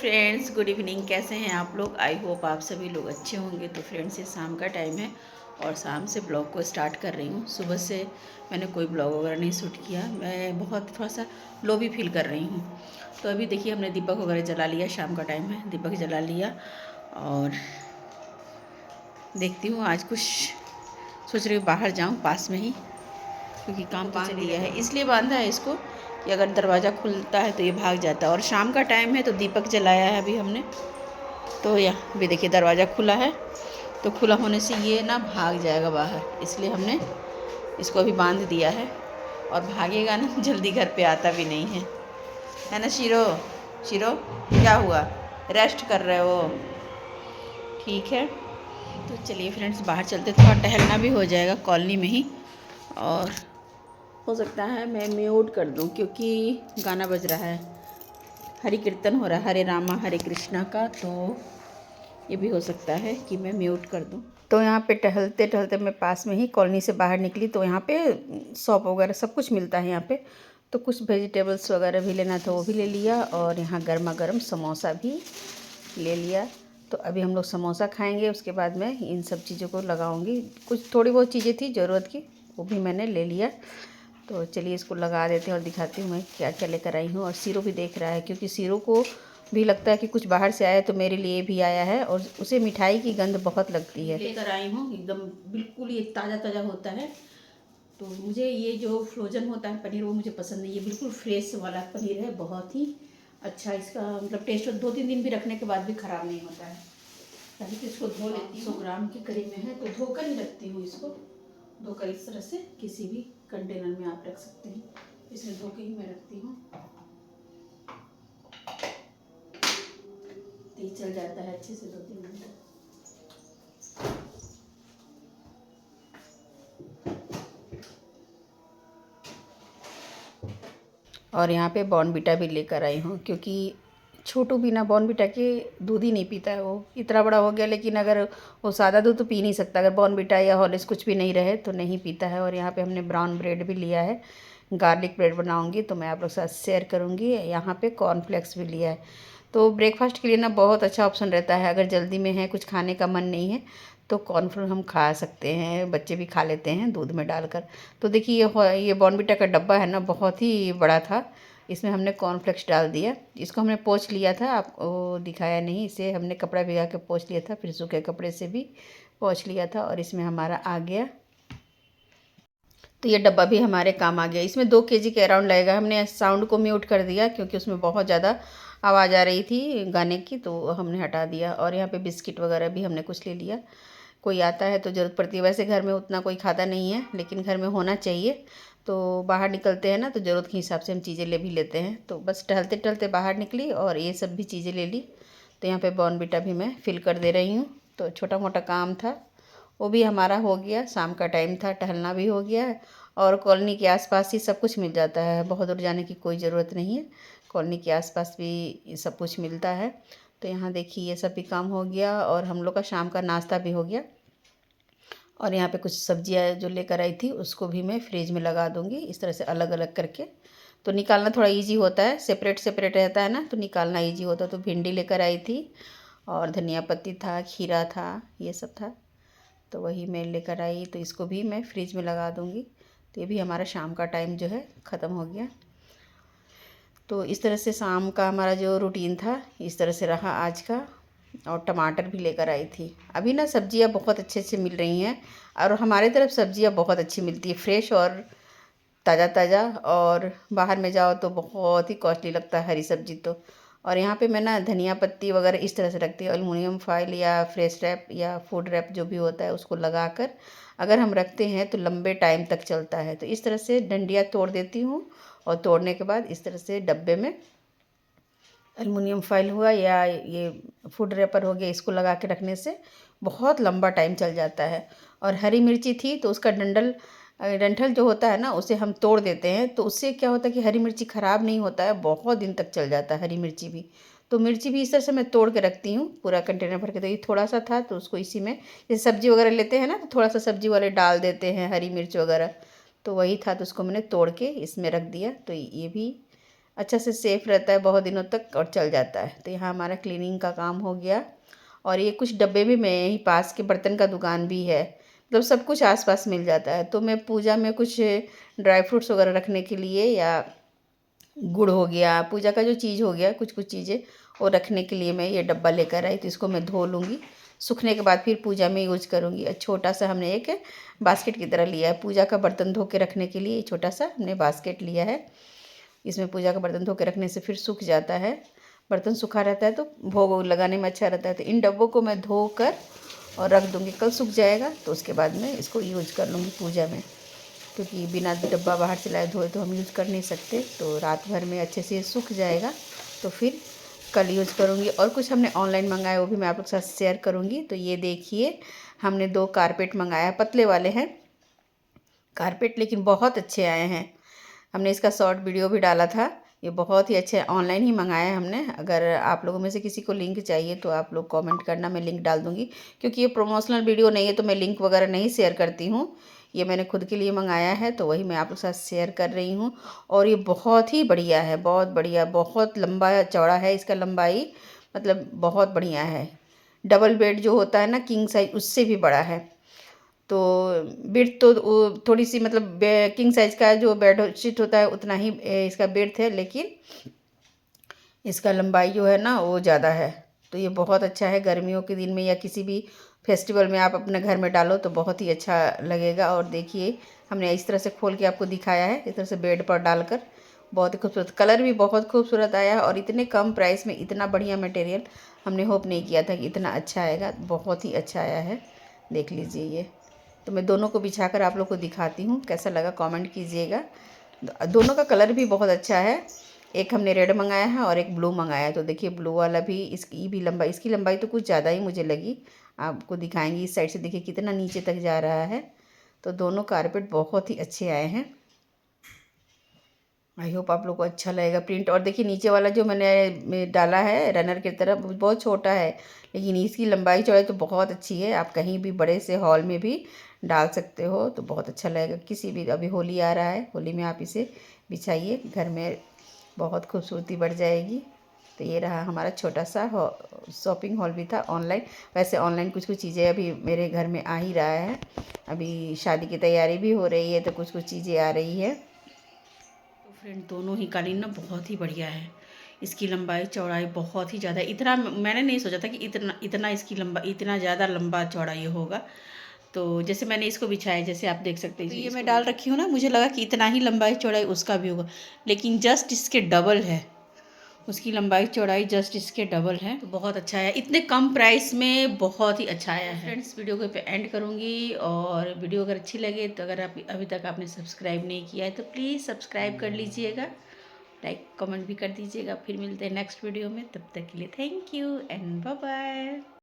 Friends, good evening. कैसे हैं आप लोग? आई होप आप सभी लोग अच्छे होंगे। तो फ्रेंड्स, ये शाम का टाइम है और शाम से ब्लॉग को स्टार्ट कर रही हूँ। सुबह से मैंने कोई ब्लॉग वगैरह नहीं शूट किया। मैं बहुत थोड़ा सा लो भी फील कर रही हूँ। तो अभी देखिए, हमने दीपक वगैरह जला लिया। शाम का टाइम है, दीपक जला लिया और देखती हूँ आज कुछ सोच रही हूँ बाहर जाऊँ पास में ही, क्योंकि काम तो चल दिया है। इसलिए बांधा है इसको कि अगर दरवाज़ा खुलता है तो ये भाग जाता है। और शाम का टाइम है तो दीपक जलाया है अभी हमने। तो यहाँ भी देखिए दरवाज़ा खुला है, तो खुला होने से ये ना भाग जाएगा बाहर, इसलिए हमने इसको अभी बांध दिया है। और भागेगा ना जल्दी घर पे आता भी नहीं है ना शीरो? शीरो, क्या हुआ? रेस्ट कर रहे हो? ठीक है। तो चलिए फ्रेंड्स, बाहर चलते, थोड़ा टहलना भी हो जाएगा कॉलोनी में ही। और हो सकता है मैं म्यूट कर दूं क्योंकि गाना बज रहा है, हरि कीर्तन हो रहा है, हरे रामा हरे कृष्णा का। तो ये भी हो सकता है कि मैं म्यूट कर दूं। तो यहाँ पे टहलते टहलते मैं पास में ही कॉलोनी से बाहर निकली, तो यहाँ पे शॉप वगैरह सब कुछ मिलता है यहाँ पे। तो कुछ वेजिटेबल्स वगैरह भी लेना था, वो भी ले लिया। और यहाँ गर्मा गर्म समोसा भी ले लिया। तो अभी हम लोग समोसा खाएंगे, उसके बाद मैं इन सब चीज़ों को लगाऊंगी। कुछ थोड़ी बहुत चीज़ें थी ज़रूरत की, वो भी मैंने ले लिया। तो चलिए इसको लगा देते हैं और दिखाती हूँ मैं क्या क्या लेकर आई हूँ। और सीरो भी देख रहा है, क्योंकि सीरो को भी लगता है कि कुछ बाहर से आया है, तो मेरे लिए भी आया है। और उसे मिठाई की गंध बहुत लगती है। लेकर आई हूँ, एकदम बिल्कुल ये ताज़ा ताज़ा होता है। तो मुझे ये जो फ्रोजन होता है पनीर, वो मुझे पसंद नहीं। ये बिल्कुल फ्रेश वाला पनीर है, बहुत ही अच्छा इसका मतलब टेस्ट। 2-3 दिन भी रखने के बाद भी ख़राब नहीं होता है। पहले तो इसको धो लेती हूँ। 100 ग्राम के करीब में है, तो धोकर ही रखती हूँ इसको। धोकर इस तरह से किसी भी कंटेनर में आप रख सकते हैं। इसमें धो के ही मैं रखती हूँ, तो ये चल जाता है अच्छे से 2-3 दिन तक। और यहाँ पे बॉर्नविटा भी लेकर आई हूँ, क्योंकि छोटू बिना बॉर्नविटा के दूध ही नहीं पीता है। वो इतना बड़ा हो गया, लेकिन अगर वो सादा दूध तो पी नहीं सकता, अगर बॉर्नविटा या हॉर्लिक्स कुछ भी नहीं रहे तो नहीं पीता है। और यहाँ पे हमने ब्राउन ब्रेड भी लिया है, गार्लिक ब्रेड बनाऊँगी तो मैं आप लोग के साथ शेयर करूँगी। यहाँ पे कॉर्नफ्लेक्स भी लिया है। तो ब्रेकफास्ट के लिए ना बहुत अच्छा ऑप्शन रहता है। अगर जल्दी में है, कुछ खाने का मन नहीं है, तो कॉर्नफ्लेक्स हम खा सकते हैं, बच्चे भी खा लेते हैं दूध में डालकर। तो देखिए ये बॉर्नविटा का डब्बा है ना, बहुत ही बड़ा था। इसमें हमने कॉर्नफ्लेक्स डाल दिया। इसको हमने पोंछ लिया था, आपको दिखाया नहीं। इसे हमने कपड़ा भिगा के पोंछ लिया था, फिर सूखे कपड़े से भी पोंछ लिया था। और इसमें हमारा आ गया, तो ये डब्बा भी हमारे काम आ गया। इसमें 2 kg के अराउंड लगेगा। हमने साउंड को म्यूट कर दिया क्योंकि उसमें बहुत ज़्यादा आवाज़ आ रही थी गाने की, तो हमने हटा दिया। और यहाँ पे बिस्किट वगैरह भी हमने कुछ ले लिया। कोई आता है तो ज़रूरत पड़ती है। वैसे घर में उतना कोई खाता नहीं है, लेकिन घर में होना चाहिए। तो बाहर निकलते हैं ना, तो ज़रूरत के हिसाब से हम चीज़ें ले भी लेते हैं। तो बस टहलते टहलते बाहर निकली और ये सब भी चीज़ें ले ली। तो यहाँ पे बॉर्नविटा भी मैं फिल कर दे रही हूँ। तो छोटा मोटा काम था वो भी हमारा हो गया। शाम का टाइम था, टहलना भी हो गया है। और कॉलोनी के आसपास ही सब कुछ मिल जाता है, बहुत दूर जाने की कोई ज़रूरत नहीं है। कॉलोनी के आसपास भी सब कुछ मिलता है। तो यहाँ देखिए ये सब भी काम हो गया और हम लोग का शाम का नाश्ता भी हो गया। और यहाँ पे कुछ सब्जियाँ जो लेकर आई थी उसको भी मैं फ्रिज में लगा दूँगी, इस तरह से अलग अलग करके। तो निकालना थोड़ा इजी होता है, सेपरेट सेपरेट रहता है ना, तो निकालना इजी होता है। तो भिंडी लेकर आई थी और धनिया पत्ती था, खीरा था, ये सब था। तो वही मैं लेकर आई, तो इसको भी मैं फ्रिज में लगा दूँगी। तो ये भी हमारा शाम का टाइम जो है ख़त्म हो गया। तो इस तरह से शाम का हमारा जो रूटीन था इस तरह से रहा आज का। और टमाटर भी लेकर आई थी। अभी ना सब्जियां बहुत अच्छे से मिल रही हैं, और हमारे तरफ सब्जियां बहुत अच्छी मिलती है, फ्रेश और ताज़ा ताज़ा। और बाहर में जाओ तो बहुत ही कॉस्टली लगता है हरी सब्जी तो। और यहाँ पे मैं ना धनिया पत्ती वगैरह इस तरह से रखती हूँ, एलुमिनियम फॉइल या फ्रेश रैप या फूड रैप जो भी होता है उसको लगाकर अगर हम रखते हैं तो लंबे टाइम तक चलता है। तो इस तरह से डंडियाँ तोड़ देती हूँ, और तोड़ने के बाद इस तरह से डब्बे में एलुमिनियम फॉइल हुआ या ये फूड रैपर हो गया, इसको लगा के रखने से बहुत लंबा टाइम चल जाता है। और हरी मिर्ची थी तो उसका डंठल जो होता है ना, उसे हम तोड़ देते हैं, तो उससे क्या होता है कि हरी मिर्ची ख़राब नहीं होता है, बहुत दिन तक चल जाता है हरी मिर्ची भी। तो मिर्ची भी इस तरह से मैं तोड़ के रखती हूँ पूरा कंटेनर भर के। तो ये थोड़ा सा था तो उसको इसी में, जैसे सब्जी वगैरह लेते हैं ना तो थोड़ा सा सब्जी वाले डाल देते हैं हरी मिर्च वगैरह, तो वही था तो उसको मैंने तोड़ के इसमें रख दिया। तो ये भी अच्छा से सेफ़ रहता है बहुत दिनों तक और चल जाता है। तो यहाँ हमारा क्लीनिंग का काम हो गया। और ये कुछ डब्बे भी मैं यहीं पास के बर्तन का दुकान भी है, मतलब सब कुछ आस-पास मिल जाता है। तो मैं पूजा में कुछ ड्राई फ्रूट्स वगैरह रखने के लिए या गुड़ हो गया, पूजा का जो चीज़ हो गया, कुछ-कुछ चीज़ें वो रखने के लिए मैं ये डब्बा लेकर आई। तो इसको मैं धो लूँगी, सूखने के बाद फिर पूजा में यूज़ करूँगी। छोटा-सा हमने एक बास्केट की तरह लिया है, पूजा का बर्तन धो के रखने के लिए छोटा-सा हमने बास्केट लिया है। इसमें पूजा का बर्तन धो के रखने से फिर सूख जाता है, बर्तन सूखा रहता है तो भोग वोग लगाने में अच्छा रहता है। तो इन डब्बों को मैं धोकर और रख दूँगी, कल सूख जाएगा तो उसके बाद मैं इसको यूज़ कर लूँगी पूजा में, क्योंकि बिना डब्बा बाहर से लाए धोए तो हम यूज़ कर नहीं सकते। तो रात भर में अच्छे से ये सूख जाएगा तो फिर कल यूज़ करूँगी। और कुछ हमने ऑनलाइन मंगाया वो भी मैं आप लोग के साथ शेयर करूँगी। तो ये देखिए, हमने 2 कारपेट मंगाया, पतले वाले हैं कारपेट, लेकिन बहुत अच्छे आए हैं। हमने इसका शॉर्ट वीडियो भी डाला था। ये बहुत ही अच्छे हैं, ऑनलाइन ही मंगाया है हमने। अगर आप लोगों में से किसी को लिंक चाहिए तो आप लोग कमेंट करना, मैं लिंक डाल दूँगी। क्योंकि ये प्रमोशनल वीडियो नहीं है तो मैं लिंक वगैरह नहीं शेयर करती हूँ। ये मैंने खुद के लिए मंगाया है तो वही मैं आप लोग के साथ शेयर कर रही हूँ। और ये बहुत ही बढ़िया है, बहुत बढ़िया, बहुत लंबा चौड़ा है इसका लंबाई, मतलब बहुत बढ़िया है। डबल बेड जो होता है ना, किंग साइज़, उससे भी बड़ा है। तो बेड तो वो थोड़ी सी, मतलब किंग साइज़ का जो बेडशीट होता है उतना ही इसका बेड है, लेकिन इसका लंबाई जो है ना वो ज़्यादा है। तो ये बहुत अच्छा है, गर्मियों के दिन में या किसी भी फेस्टिवल में आप अपने घर में डालो तो बहुत ही अच्छा लगेगा। और देखिए, हमने इस तरह से खोल के आपको दिखाया है, इस तरह से बेड पर डालकर। बहुत ही खूबसूरत, कलर भी बहुत खूबसूरत आया है। और इतने कम प्राइस में इतना बढ़िया मटेरियल हमने होप नहीं किया था कि इतना अच्छा आएगा। बहुत ही अच्छा आया है, देख लीजिए ये। तो मैं दोनों को बिछाकर आप लोग को दिखाती हूँ, कैसा लगा कमेंट कीजिएगा। दोनों का कलर भी बहुत अच्छा है। एक हमने रेड मंगाया है और एक ब्लू मंगाया है। तो देखिए, ब्लू वाला भी, इसकी भी लंबाई, इसकी लंबाई तो कुछ ज़्यादा ही मुझे लगी। आपको दिखाएंगी, इस साइड से देखिए कितना नीचे तक जा रहा है। तो दोनों कारपेट बहुत ही अच्छे आए हैं। आई होप आप लोग को अच्छा लगेगा प्रिंट। और देखिए, नीचे वाला जो मैंने डाला है रनर की तरफ, बहुत छोटा है, लेकिन इसकी लंबाई चौड़ाई तो बहुत अच्छी है। आप कहीं भी बड़े से हॉल में भी डाल सकते हो तो बहुत अच्छा लगेगा। किसी भी, अभी होली आ रहा है, होली में आप इसे बिछाइए, घर में बहुत खूबसूरती बढ़ जाएगी। तो ये रहा हमारा छोटा सा शॉपिंग हॉल भी था ऑनलाइन। वैसे ऑनलाइन कुछ कुछ चीज़ें अभी मेरे घर में आ ही रहा है। अभी शादी की तैयारी भी हो रही है तो कुछ कुछ चीज़ें आ रही है। तो फ्रेंड, दोनों ही कालीन ना बहुत ही बढ़िया है। इसकी लंबाई चौड़ाई बहुत ही ज़्यादा, इतना मैंने नहीं सोचा था कि इतना इतना इसकी लंबा, इतना ज़्यादा लंबा चौड़ा ये होगा। तो जैसे मैंने इसको बिछाया, जैसे आप देख सकते हैं, तो ये मैं डाल रखी हूँ ना, मुझे लगा कि इतना ही लंबाई चौड़ाई उसका भी होगा, लेकिन जस्ट इसके डबल है। उसकी लंबाई चौड़ाई जस्ट इसके डबल है। तो बहुत अच्छा है, इतने कम प्राइस में बहुत ही अच्छा आया है। फ्रेंड्स, वीडियो को पे एंड करूँगी। और वीडियो अगर अच्छी लगे तो अगर आप अभी तक आपने सब्सक्राइब नहीं किया है तो प्लीज़ सब्सक्राइब कर लीजिएगा, लाइक कमेंट भी कर दीजिएगा। फिर मिलते हैं नेक्स्ट वीडियो में, तब तक के लिए thank you and bye bye.